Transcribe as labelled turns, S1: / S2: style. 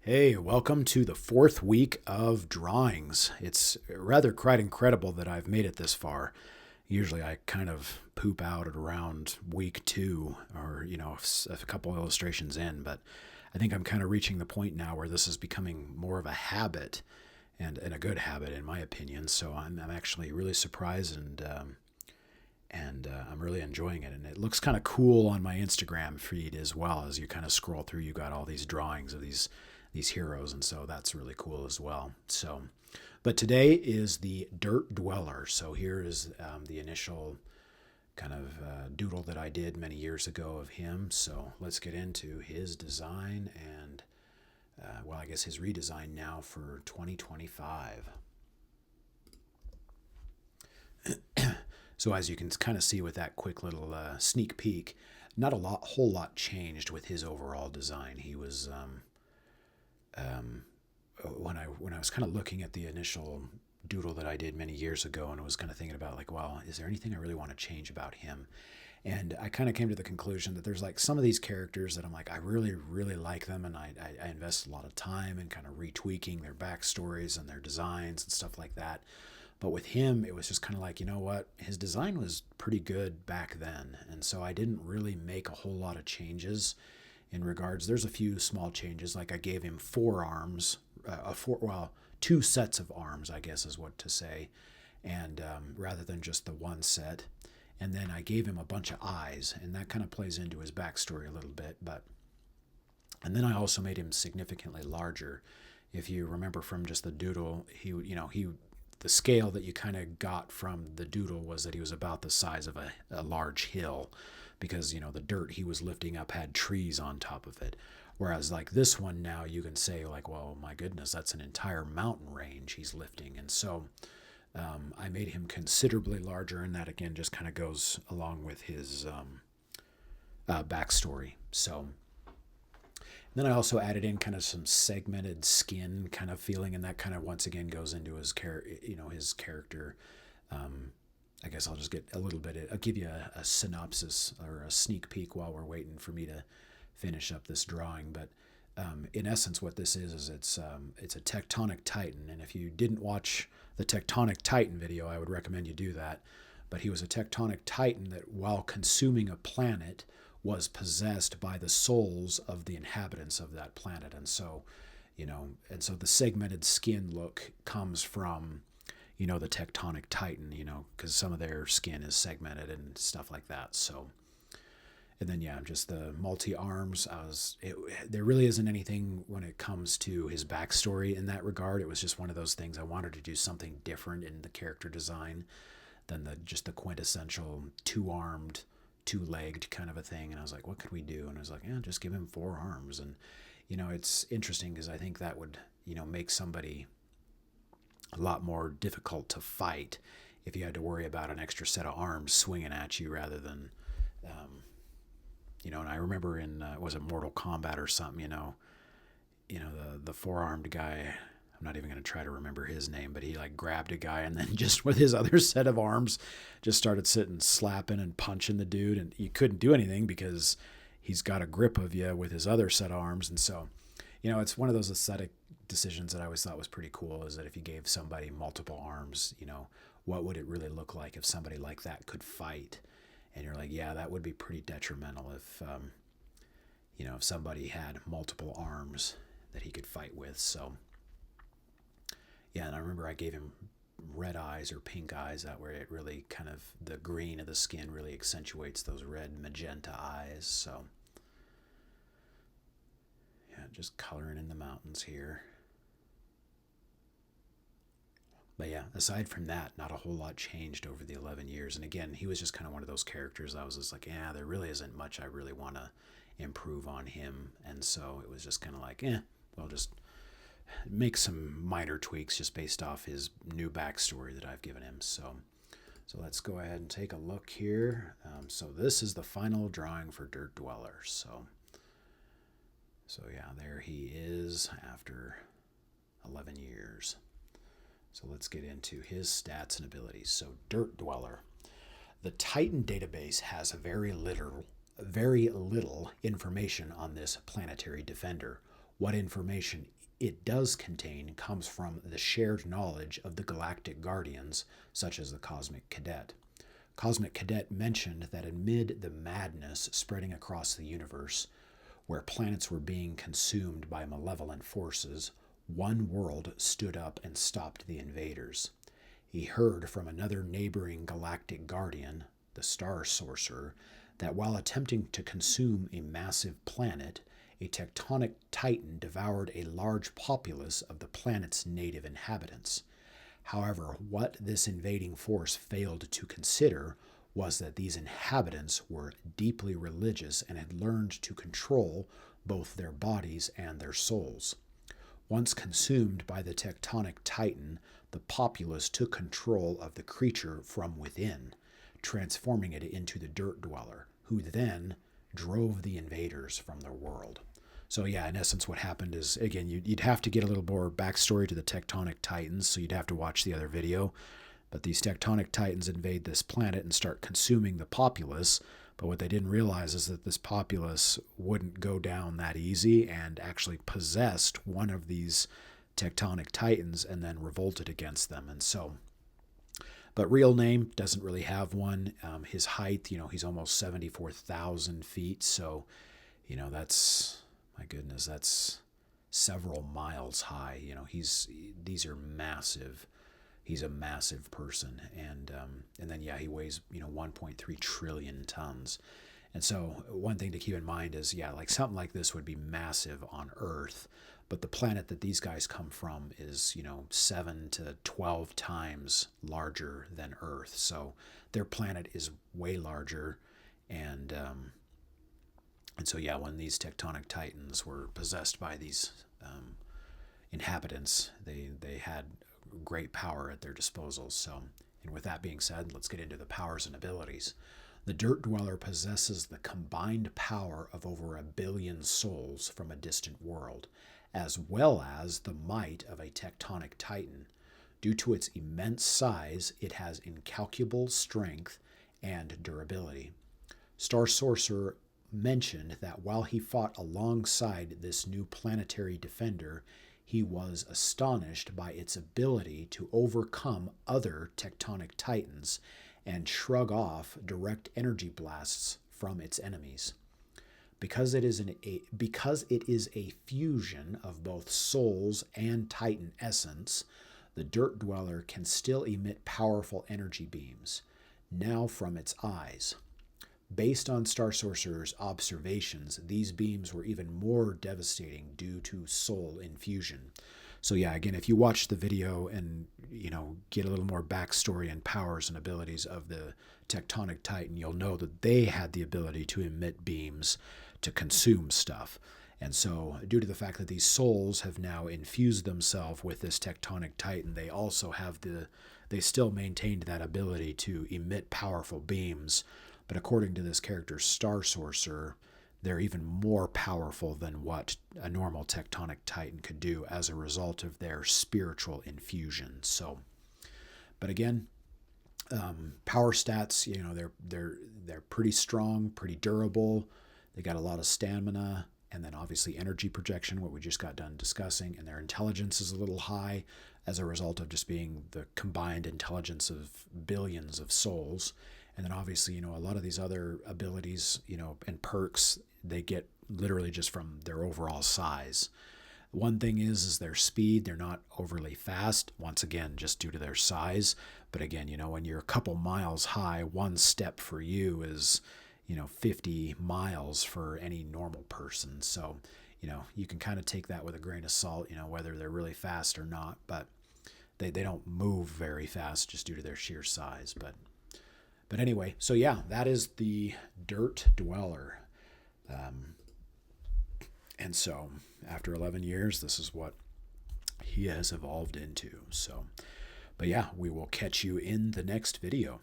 S1: Hey, welcome to the fourth week of drawings. It's rather quite incredible that I've made it this far. Usually I kind of poop out at around week two or, a couple illustrations in, but I think I'm kind of reaching the point now where this is becoming more of a habit and a good habit, in my opinion. So I'm actually really surprised and I'm really enjoying it. And it looks kind of cool on my Instagram feed as well. As you kind of scroll through, you got all these drawings of these heroes, and so that's really cool as well. So, but today is the Dirt Dweller. So here is the initial kind of doodle that I did many years ago of him. So let's get into his design and I guess his redesign now for 2025. So as you can kind of see with that quick little sneak peek, not a whole lot changed with his overall design. He was um, when I was kind of looking at the initial doodle that I did many years ago, and I was kind of thinking about like, well, is there anything I really want to change about him? And I kind of came to the conclusion that there's like some of these characters that I'm like, I really, really like them, and I invest a lot of time in kind of retweaking their backstories and their designs and stuff like that. But with him, it was just kind of like, you know what? His design was pretty good back then. And so I didn't really make a whole lot of changes in regards. There's a few small changes. Like I gave him four arms, two sets of arms, I guess is what to say, and rather than just the one set. And then I gave him a bunch of eyes, and that kind of plays into his backstory a little bit. And then I also made him significantly larger. If you remember from just the doodle, he the scale that you kind of got from the doodle was that he was about the size of a large hill, because the dirt he was lifting up had trees on top of it. Whereas like this one now, you can say like, well, my goodness, that's an entire mountain range he's lifting. And so I made him considerably larger, and that again just kind of goes along with his backstory. So then I also added in kind of some segmented skin kind of feeling, and that kind of once again goes into his character. Um, I guess I'll just get a little bit. I'll give you a synopsis or a sneak peek while we're waiting for me to finish up this drawing. But in essence, what this is it's a tectonic titan. And if you didn't watch the tectonic titan video, I would recommend you do that. But he was a tectonic titan that, while consuming a planet, was possessed by the souls of the inhabitants of that planet. And so the segmented skin look comes from the tectonic titan, because some of their skin is segmented and stuff like that. So, and then just the multi arms. There really isn't anything when it comes to his backstory in that regard. It was just one of those things. I wanted to do something different in the character design than just the quintessential two-armed, two-legged kind of a thing. And I was like, what could we do? And I was like, yeah, just give him four arms. And it's interesting because I think that would make somebody a lot more difficult to fight if you had to worry about an extra set of arms swinging at you rather than, and I remember in, was it Mortal Kombat or something, the four-armed guy, I'm not even going to try to remember his name, but he like grabbed a guy and then just with his other set of arms just started sitting slapping and punching the dude, and you couldn't do anything because he's got a grip of you with his other set of arms. And so it's one of those aesthetic decisions that I always thought was pretty cool, is that if you gave somebody multiple arms, what would it really look like if somebody like that could fight? And you're like, yeah, that would be pretty detrimental if somebody had multiple arms that he could fight with. So yeah, and I remember I gave him red eyes or pink eyes, that where it really kind of, the green of the skin really accentuates those red magenta eyes. So yeah, just coloring in the mountains here. But yeah, aside from that, not a whole lot changed over the 11 years. And again, he was just kind of one of those characters I was just like, yeah, there really isn't much I really want to improve on him. And so it was just kind of like, well, just make some minor tweaks just based off his new backstory that I've given him. So let's go ahead and take a look here. So this is the final drawing for Dirt Dweller. So yeah, there he is after 11 years. So let's get into his stats and abilities. So Dirt Dweller. The Titan database has very little information on this planetary defender. What information it does contain comes from the shared knowledge of the galactic guardians, such as the Cosmic Cadet. Cosmic Cadet mentioned that amid the madness spreading across the universe, where planets were being consumed by malevolent forces, one world stood up and stopped the invaders. He heard from another neighboring galactic guardian, the Star Sorcerer, that while attempting to consume a massive planet, a tectonic titan devoured a large populace of the planet's native inhabitants. However, what this invading force failed to consider was that these inhabitants were deeply religious and had learned to control both their bodies and their souls. Once consumed by the tectonic titan, the populace took control of the creature from within, transforming it into the Dirt Dweller, who then drove the invaders from their world. So yeah, in essence, what happened is, again, you'd have to get a little more backstory to the tectonic titans, so you'd have to watch the other video. But these tectonic titans invade this planet and start consuming the populace. But what they didn't realize is that this populace wouldn't go down that easy and actually possessed one of these tectonic titans and then revolted against them. And so, but real name, doesn't really have one. His height, he's almost 74,000 feet. So, that's, my goodness, that's several miles high. These are massive. He's a massive person, and then he weighs 1.3 trillion tons. And so one thing to keep in mind is like something like this would be massive on Earth, but the planet that these guys come from is 7 to 12 times larger than Earth. So their planet is way larger, and so when these tectonic titans were possessed by these inhabitants, they had great power at their disposal. So, and with that being said, let's get into the powers and abilities. The Dirt Dweller possesses the combined power of over 1 billion souls from a distant world, as well as the might of a tectonic titan. Due to its immense size, it has incalculable strength and durability. Star Sorcerer mentioned that while he fought alongside this new planetary defender, he was astonished by its ability to overcome other tectonic titans and shrug off direct energy blasts from its enemies. Because it is a fusion of both souls and titan essence, the Dirt Dweller can still emit powerful energy beams, now from its eyes. Based on Star Sorcerer's observations, these beams were even more devastating due to soul infusion. So again, if you watch the video and, get a little more backstory and powers and abilities of the tectonic titan, you'll know that they had the ability to emit beams to consume stuff. And so due to the fact that these souls have now infused themselves with this tectonic titan, they still maintained that ability to emit powerful beams. But according to this character, Star Sorcerer, they're even more powerful than what a normal tectonic titan could do as a result of their spiritual infusion. So, but again, power stats, they're pretty strong, pretty durable. They got a lot of stamina, and then obviously energy projection, what we just got done discussing, and their intelligence is a little high as a result of just being the combined intelligence of billions of souls. And then obviously, a lot of these other abilities, and perks, they get literally just from their overall size. One thing is their speed. They're not overly fast, once again, just due to their size. But again, when you're a couple miles high, one step for you is, 50 miles for any normal person. So, you can kind of take that with a grain of salt, whether they're really fast or not. But they don't move very fast just due to their sheer size. But anyway, so that is the Dirt Dweller. And so after 11 years, this is what he has evolved into. So, but we will catch you in the next video.